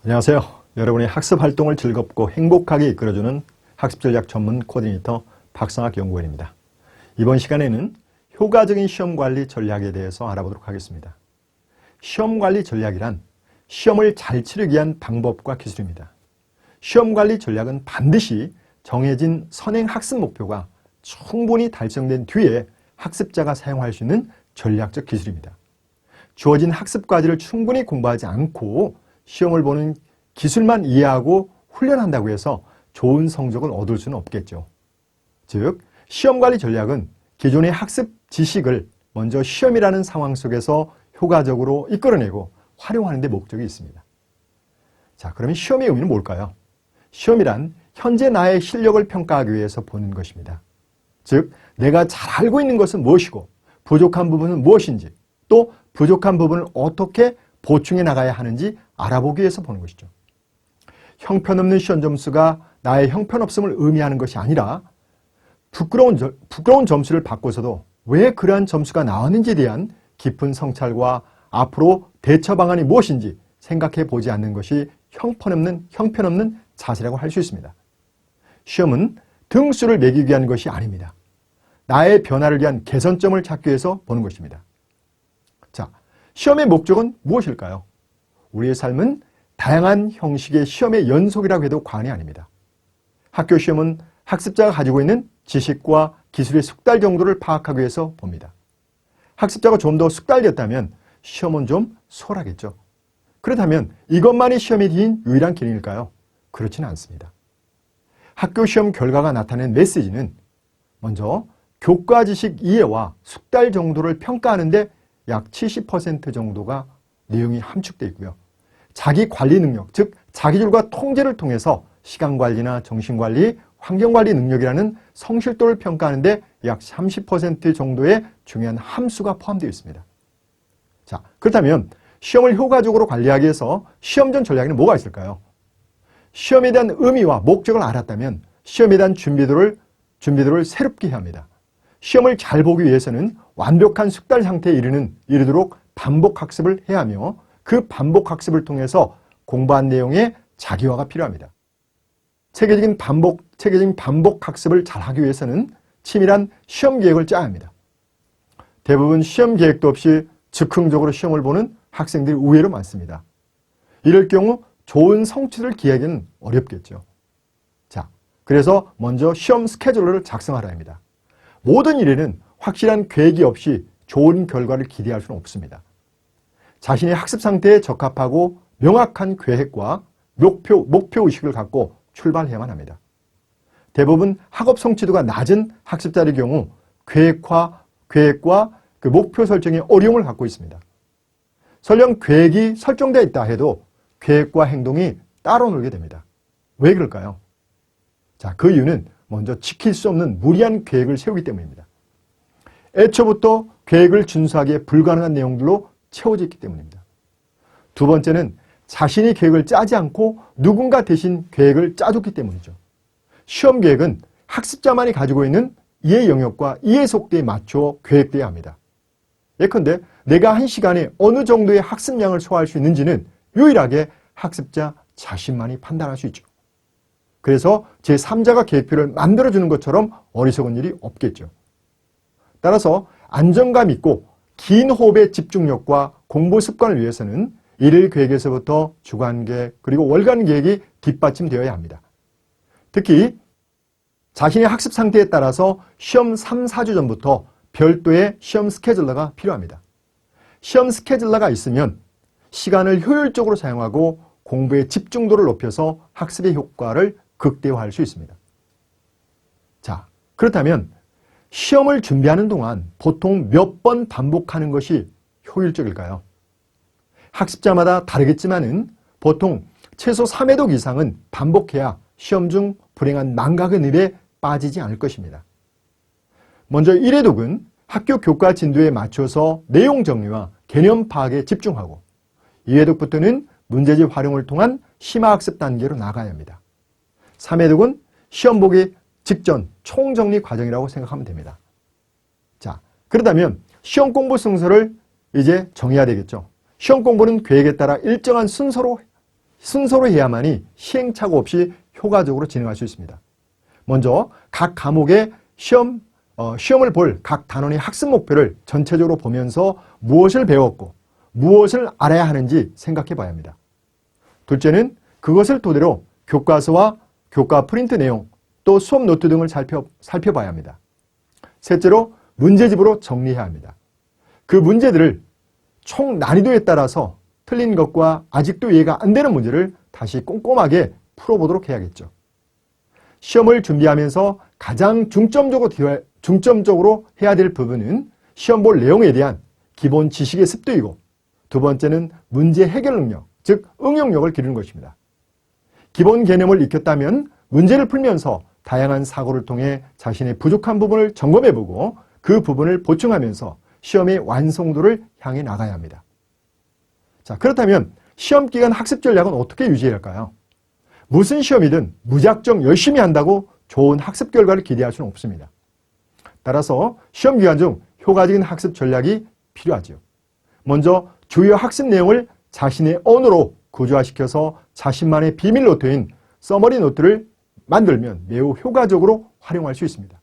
안녕하세요. 여러분의 학습 활동을 즐겁고 행복하게 이끌어주는 학습전략 전문 코디네이터 박성학 연구원입니다. 이번 시간에는 효과적인 시험관리 전략에 대해서 알아보도록 하겠습니다. 시험관리 전략이란 시험을 잘 치르기 위한 방법과 기술입니다. 시험관리 전략은 반드시 정해진 선행 학습 목표가 충분히 달성된 뒤에 학습자가 사용할 수 있는 전략적 기술입니다. 주어진 학습 과제를 충분히 공부하지 않고 시험을 보는 기술만 이해하고 훈련한다고 해서 좋은 성적을 얻을 수는 없겠죠. 즉, 시험관리 전략은 기존의 학습 지식을 먼저 시험이라는 상황 속에서 효과적으로 이끌어내고 활용하는 데 목적이 있습니다. 자, 그러면 시험의 의미는 뭘까요? 시험이란 현재 나의 실력을 평가하기 위해서 보는 것입니다. 즉, 내가 잘 알고 있는 것은 무엇이고 부족한 부분은 무엇인지, 또 부족한 부분을 어떻게 보충해 나가야 하는지 알아보기 위해서 보는 것이죠. 형편없는 시험 점수가 나의 형편없음을 의미하는 것이 아니라 부끄러운 점수를 받고서도 왜 그러한 점수가 나왔는지에 대한 깊은 성찰과 앞으로 대처 방안이 무엇인지 생각해 보지 않는 것이 형편없는 자세라고 할 수 있습니다. 시험은 등수를 매기기 위한 것이 아닙니다. 나의 변화를 위한 개선점을 찾기 위해서 보는 것입니다. 자, 시험의 목적은 무엇일까요? 우리의 삶은 다양한 형식의 시험의 연속이라고 해도 과언이 아닙니다. 학교 시험은 학습자가 가지고 있는 지식과 기술의 숙달 정도를 파악하기 위해서 봅니다. 학습자가 좀 더 숙달됐다면 시험은 좀 수월하겠죠. 그렇다면 이것만이 시험에 긴 유일한 기능일까요? 그렇지는 않습니다. 학교 시험 결과가 나타낸 메시지는 먼저 교과 지식 이해와 숙달 정도를 평가하는데 약 70% 정도가 내용이 함축되어 있고요. 자기 관리 능력, 즉 자기줄과 통제를 통해서 시간관리나 정신관리, 환경관리 능력이라는 성실도를 평가하는데 약 30% 정도의 중요한 함수가 포함되어 있습니다. 자, 그렇다면 시험을 효과적으로 관리하기 위해서 시험 전 전략에는 뭐가 있을까요? 시험에 대한 의미와 목적을 알았다면 시험에 대한 준비도를 새롭게 해야 합니다. 시험을 잘 보기 위해서는 완벽한 숙달 상태에 이르도록 반복 학습을 해야 하며 그 반복 학습을 통해서 공부한 내용의 자기화가 필요합니다. 체계적인 반복 학습을 잘 하기 위해서는 치밀한 시험 계획을 짜야 합니다. 대부분 시험 계획도 없이 즉흥적으로 시험을 보는 학생들이 의외로 많습니다. 이럴 경우 좋은 성취를 기하기는 어렵겠죠. 자, 그래서 먼저 시험 스케줄러를 작성하라 합니다. 모든 일에는 확실한 계획이 없이 좋은 결과를 기대할 수는 없습니다. 자신의 학습 상태에 적합하고 명확한 계획과 목표의식을 갖고 출발해야만 합니다. 대부분 학업 성취도가 낮은 학습자의 경우 계획과 그 목표 설정에 어려움을 갖고 있습니다. 설령 계획이 설정되어 있다 해도 계획과 행동이 따로 놀게 됩니다. 왜 그럴까요? 자, 그 이유는 먼저 지킬 수 없는 무리한 계획을 세우기 때문입니다. 애초부터 계획을 준수하기에 불가능한 내용들로 채워져 있기 때문입니다. 두 번째는 자신이 계획을 짜지 않고 누군가 대신 계획을 짜줬기 때문이죠. 시험 계획은 학습자만이 가지고 있는 이해 영역과 이해 속도에 맞춰 계획돼야 합니다. 예컨대 내가 한 시간에 어느 정도의 학습량을 소화할 수 있는지는 유일하게 학습자 자신만이 판단할 수 있죠. 그래서 제3자가 계획표를 만들어주는 것처럼 어리석은 일이 없겠죠. 따라서 안정감 있고 긴 호흡의 집중력과 공부 습관을 위해서는 일일 계획에서부터 주간 계획 그리고 월간 계획이 뒷받침되어야 합니다. 특히 자신의 학습 상태에 따라서 시험 3, 4주 전부터 별도의 시험 스케줄러가 필요합니다. 시험 스케줄러가 있으면 시간을 효율적으로 사용하고 공부의 집중도를 높여서 학습의 효과를 극대화할 수 있습니다. 자, 그렇다면 시험을 준비하는 동안 보통 몇 번 반복하는 것이 효율적일까요? 학습자마다 다르겠지만은 보통 최소 3회독 이상은 반복해야 시험 중 불행한 망각의 늪에 빠지지 않을 것입니다. 먼저 1회독은 학교 교과 진도에 맞춰서 내용 정리와 개념 파악에 집중하고 2회독부터는 문제집 활용을 통한 심화학습 단계로 나가야 합니다. 3회독은 시험 보기 직전 총정리 과정이라고 생각하면 됩니다. 자, 그렇다면 시험 공부 순서를 이제 정해야 되겠죠. 시험 공부는 계획에 따라 일정한 순서로 순서로 해야만이 시행착오 없이 효과적으로 진행할 수 있습니다. 먼저 각 과목의 시험을 볼 각 단원의 학습 목표를 전체적으로 보면서 무엇을 배웠고 무엇을 알아야 하는지 생각해 봐야 합니다. 둘째는 그것을 토대로 교과서와 교과 프린트 내용, 또 수업 노트 등을 살펴봐야 합니다. 셋째로 문제집으로 정리해야 합니다. 그 문제들을 총 난이도에 따라서 틀린 것과 아직도 이해가 안 되는 문제를 다시 꼼꼼하게 풀어보도록 해야겠죠. 시험을 준비하면서 가장 중점적으로 해야 될 부분은 시험 볼 내용에 대한 기본 지식의 습득이고, 두 번째는 문제 해결 능력, 즉 응용력을 기르는 것입니다. 기본 개념을 익혔다면 문제를 풀면서 다양한 사고를 통해 자신의 부족한 부분을 점검해보고 그 부분을 보충하면서 시험의 완성도를 향해 나가야 합니다. 자, 그렇다면 시험 기간 학습 전략은 어떻게 유지해야 할까요? 무슨 시험이든 무작정 열심히 한다고 좋은 학습 결과를 기대할 수는 없습니다. 따라서 시험 기간 중 효과적인 학습 전략이 필요하지요. 먼저 주요 학습 내용을 자신의 언어로 구조화시켜서 자신만의 비밀 노트인 서머리 노트를 만들면 매우 효과적으로 활용할 수 있습니다.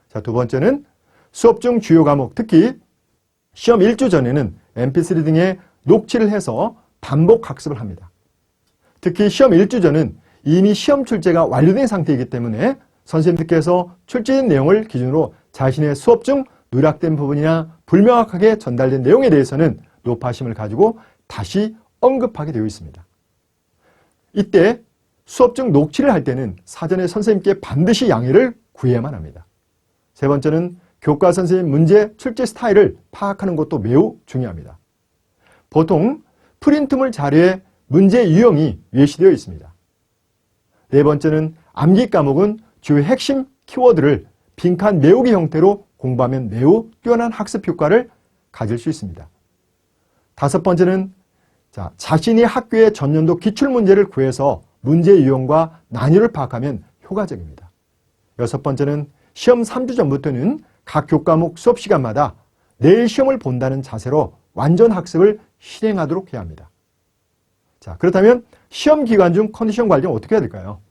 자, 두 번째는 수업 중 주요 과목, 특히 시험 1주 전에는 mp3 등의 녹취를 해서 반복 학습을 합니다. 특히 시험 1주 전은 이미 시험 출제가 완료된 상태이기 때문에 선생님들께서 출제된 내용을 기준으로 자신의 수업 중 누락된 부분이나 불명확하게 전달된 내용에 대해서는 노파심을 가지고 다시 언급하게 되어 있습니다. 이때 수업 중 녹취를 할 때는 사전에 선생님께 반드시 양해를 구해야만 합니다. 세 번째는 교과 선생님 문제 출제 스타일을 파악하는 것도 매우 중요합니다. 보통 프린트물 자료에 문제 유형이 예시되어 있습니다. 네 번째는 암기 과목은 주요 핵심 키워드를 빈칸 메우기 형태로 공부하면 매우 뛰어난 학습 효과를 가질 수 있습니다. 다섯 번째는 자신이 학교의 전년도 기출문제를 구해서 문제 유형과 난이도를 파악하면 효과적입니다. 여섯 번째는 시험 3주 전부터는 각 교과목 수업 시간마다 내일 시험을 본다는 자세로 완전 학습을 실행하도록 해야 합니다. 자, 그렇다면 시험 기간 중 컨디션 관리는 어떻게 해야 될까요?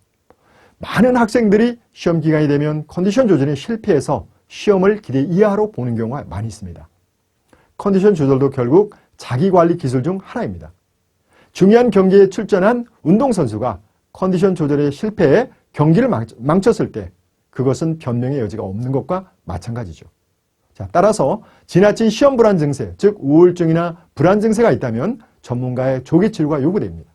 많은 학생들이 시험 기간이 되면 컨디션 조절에 실패해서 시험을 기대 이하로 보는 경우가 많이 있습니다. 컨디션 조절도 결국 자기관리 기술 중 하나입니다. 중요한 경기에 출전한 운동선수가 컨디션 조절에 실패해 경기를 망쳤을 때 그것은 변명의 여지가 없는 것과 마찬가지죠. 자, 따라서 지나친 시험 불안 증세, 즉 우울증이나 불안 증세가 있다면 전문가의 조기 치료가 요구됩니다.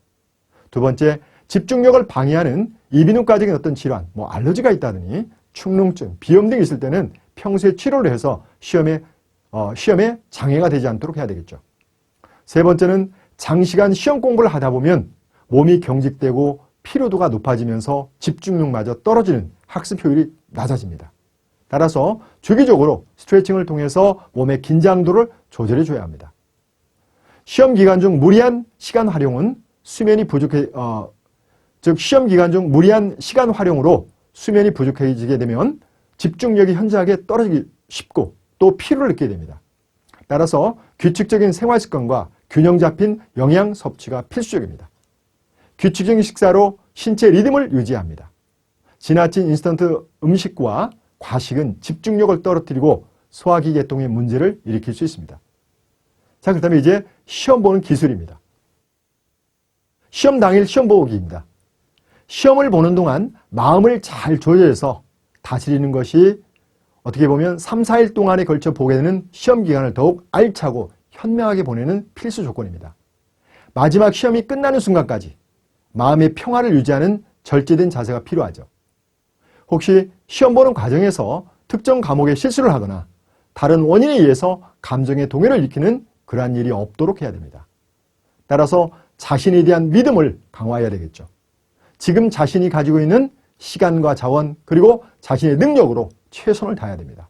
두 번째, 집중력을 방해하는 이비인후과적인 어떤 질환, 알러지가 있다더니 축농증, 비염 등이 있을 때는 평소에 치료를 해서 시험에 장애가 되지 않도록 해야 되겠죠. 세 번째는 장시간 시험 공부를 하다 보면 몸이 경직되고 피로도가 높아지면서 집중력마저 떨어지는 학습 효율이 낮아집니다. 따라서 주기적으로 스트레칭을 통해서 몸의 긴장도를 조절해 줘야 합니다. 시험 기간 중 무리한 시간 활용은 시험 기간 중 무리한 시간 활용으로 수면이 부족해지게 되면 집중력이 현저하게 떨어지기 쉽고 또 피로를 느끼게 됩니다. 따라서 규칙적인 생활 습관과 균형 잡힌 영양 섭취가 필수적입니다. 규칙적인 식사로 신체 리듬을 유지합니다. 지나친 인스턴트 음식과 과식은 집중력을 떨어뜨리고 소화기 계통의 문제를 일으킬 수 있습니다. 자, 그렇다면 이제 시험 보는 기술입니다. 시험 당일 시험 보기입니다. 시험을 보는 동안 마음을 잘 조절해서 다스리는 것이 어떻게 보면 3, 4일 동안에 걸쳐 보게 되는 시험 기간을 더욱 알차고 현명하게 보내는 필수 조건입니다. 마지막 시험이 끝나는 순간까지 마음의 평화를 유지하는 절제된 자세가 필요하죠. 혹시 시험 보는 과정에서 특정 과목에 실수를 하거나 다른 원인에 의해서 감정의 동요를 일으키는 그러한 일이 없도록 해야 됩니다. 따라서 자신에 대한 믿음을 강화해야 되겠죠. 지금 자신이 가지고 있는 시간과 자원 그리고 자신의 능력으로 최선을 다해야 됩니다.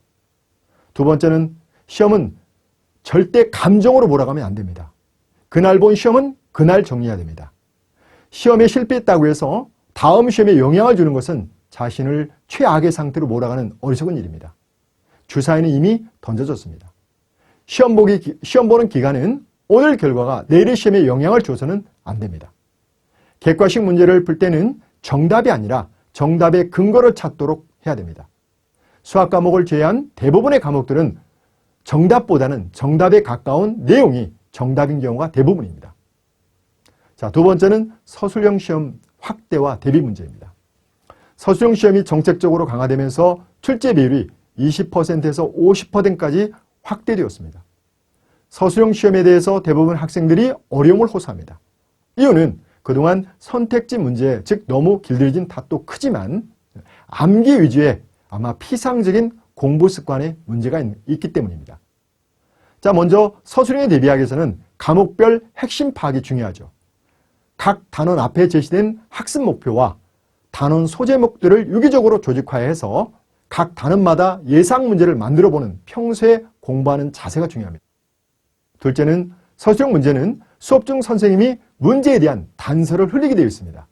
두 번째는 시험은 절대 감정으로 몰아가면 안 됩니다. 그날 본 시험은 그날 정리해야 됩니다. 시험에 실패했다고 해서 다음 시험에 영향을 주는 것은 자신을 최악의 상태로 몰아가는 어리석은 일입니다. 주사위는 이미 던져졌습니다. 시험 보는 기간은 오늘 결과가 내일의 시험에 영향을 줘서는 안 됩니다. 객관식 문제를 풀 때는 정답이 아니라 정답의 근거를 찾도록 해야 됩니다. 수학 과목을 제외한 대부분의 과목들은 정답보다는 정답에 가까운 내용이 정답인 경우가 대부분입니다. 자, 두 번째는 서술형 시험 확대와 대비 문제입니다. 서술형 시험이 정책적으로 강화되면서 출제 비율이 20%에서 50%까지 확대되었습니다. 서술형 시험에 대해서 대부분 학생들이 어려움을 호소합니다. 이유는 그동안 선택지 문제, 즉 너무 길들여진 탓도 크지만 암기 위주의 아마 피상적인 공부 습관에 문제가 있기 때문입니다. 자, 먼저 서술형에 대비하기 위해서는 과목별 핵심 파악이 중요하죠. 각 단원 앞에 제시된 학습 목표와 단원 소제목들을 유기적으로 조직화해서 각 단원마다 예상 문제를 만들어보는 평소에 공부하는 자세가 중요합니다. 둘째는 서술형 문제는 수업 중 선생님이 문제에 대한 단서를 흘리게 되어 있습니다.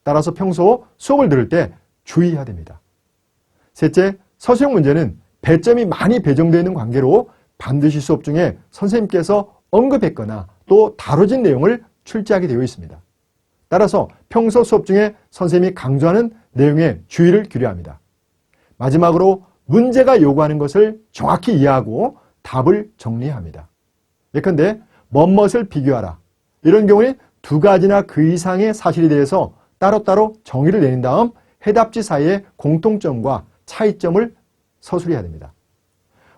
따라서 평소 수업을 들을 때 주의해야 됩니다. 셋째, 서술형 문제는 배점이 많이 배정되어 있는 관계로 반드시 수업 중에 선생님께서 언급했거나 또 다뤄진 내용을 출제하게 되어 있습니다. 따라서 평소 수업 중에 선생님이 강조하는 내용에 주의를 기울여야 합니다. 마지막으로 문제가 요구하는 것을 정확히 이해하고 답을 정리해야 합니다. 예컨대 뭐뭇을 비교하라. 이런 경우에 두 가지나 그 이상의 사실에 대해서 따로따로 정의를 내린 다음 해답지 사이의 공통점과 차이점을 서술해야 됩니다.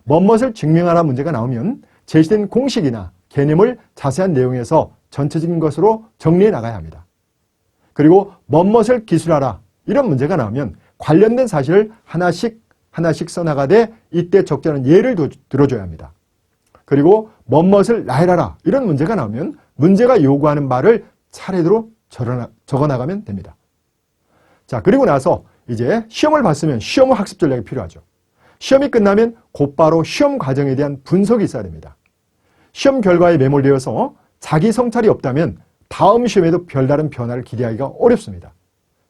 뭐뭇을 증명하라 문제가 나오면 제시된 공식이나 개념을 자세한 내용에서 전체적인 것으로 정리해 나가야 합니다. 그리고 뭐뭇을 기술하라 이런 문제가 나오면 관련된 사실을 하나씩 써나가되 이때 적절한 예를 들어줘야 합니다. 그리고 뭐뭇을 나열하라 이런 문제가 나오면 문제가 요구하는 바를 차례대로 적어나가면 됩니다. 자, 그리고 나서 이제 시험을 봤으면 시험 후 학습 전략이 필요하죠. 시험이 끝나면 곧바로 시험 과정에 대한 분석이 있어야 됩니다. 시험 결과에 매몰되어서 자기 성찰이 없다면 다음 시험에도 별다른 변화를 기대하기가 어렵습니다.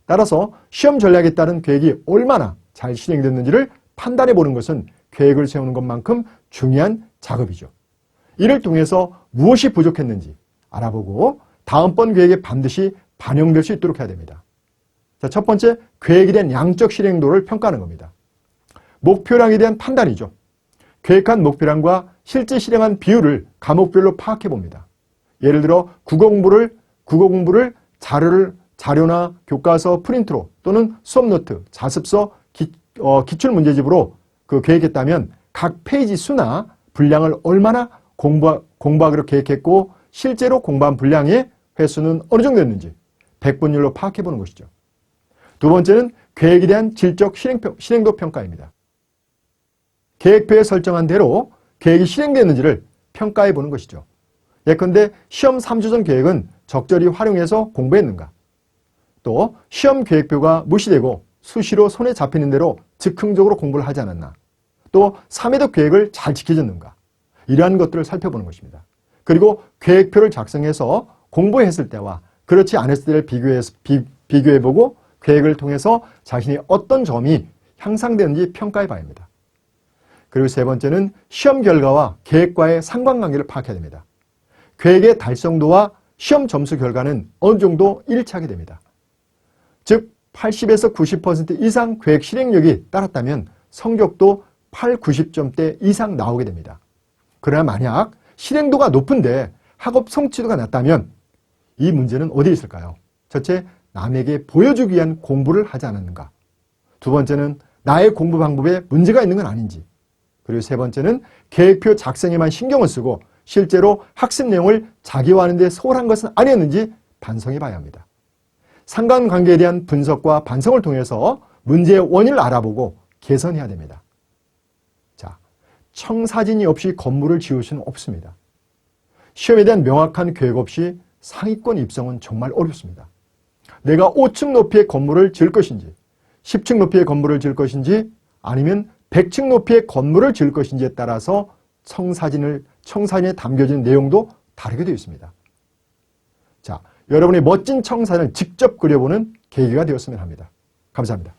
따라서 시험 전략에 따른 계획이 얼마나 잘 실행됐는지를 판단해 보는 것은 계획을 세우는 것만큼 중요한 작업이죠. 이를 통해서 무엇이 부족했는지 알아보고 다음번 계획에 반드시 반영될 수 있도록 해야 됩니다. 자, 첫 번째, 계획에 대한 양적 실행도를 평가하는 겁니다. 목표량에 대한 판단이죠. 계획한 목표량과 실제 실행한 비율을 과목별로 파악해 봅니다. 예를 들어 국어 공부를 자료나 교과서 프린트로 또는 수업 노트, 자습서, 기출 문제집으로 계획했다면 각 페이지 수나 분량을 얼마나 공부하기로 계획했고 실제로 공부한 분량의 횟수는 어느 정도 였는지 백분율로 파악해 보는 것이죠. 두 번째는 계획에 대한 질적 실행도 평가입니다. 계획표에 설정한 대로 계획이 실행됐는지를 평가해 보는 것이죠. 예컨대 시험 3주 전 계획은 적절히 활용해서 공부했는가? 또 시험 계획표가 무시되고 수시로 손에 잡히는 대로 즉흥적으로 공부를 하지 않았나? 또 3회도 계획을 잘 지켜졌는가? 이러한 것들을 살펴보는 것입니다. 그리고 계획표를 작성해서 공부했을 때와 그렇지 않았을 때를 비교해보고 계획을 통해서 자신이 어떤 점이 향상되는지 평가해 봐야 합니다. 그리고 세 번째는 시험 결과와 계획과의 상관관계를 파악해야 됩니다. 계획의 달성도와 시험 점수 결과는 어느 정도 일치하게 됩니다. 즉 80에서 90% 이상 계획 실행력이 따랐다면 성적도 8, 90점대 이상 나오게 됩니다. 그러나 만약 실행도가 높은데 학업 성취도가 낮다면 이 문제는 어디에 있을까요? 첫째, 남에게 보여주기 위한 공부를 하지 않았는가? 두 번째는 나의 공부 방법에 문제가 있는 건 아닌지? 그리고 세 번째는 계획표 작성에만 신경을 쓰고 실제로 학습 내용을 자기화하는 데 소홀한 것은 아니었는지 반성해 봐야 합니다. 상관관계에 대한 분석과 반성을 통해서 문제의 원인을 알아보고 개선해야 됩니다. 자, 청사진이 없이 건물을 지을 수는 없습니다. 시험에 대한 명확한 계획 없이 상위권 입성은 정말 어렵습니다. 내가 5층 높이의 건물을 지을 것인지 10층 높이의 건물을 지을 것인지 아니면 100층 높이의 건물을 지을 것인지에 따라서 청사진에 담겨진 내용도 다르게 되어 있습니다. 자, 여러분의 멋진 청사진을 직접 그려보는 계기가 되었으면 합니다. 감사합니다.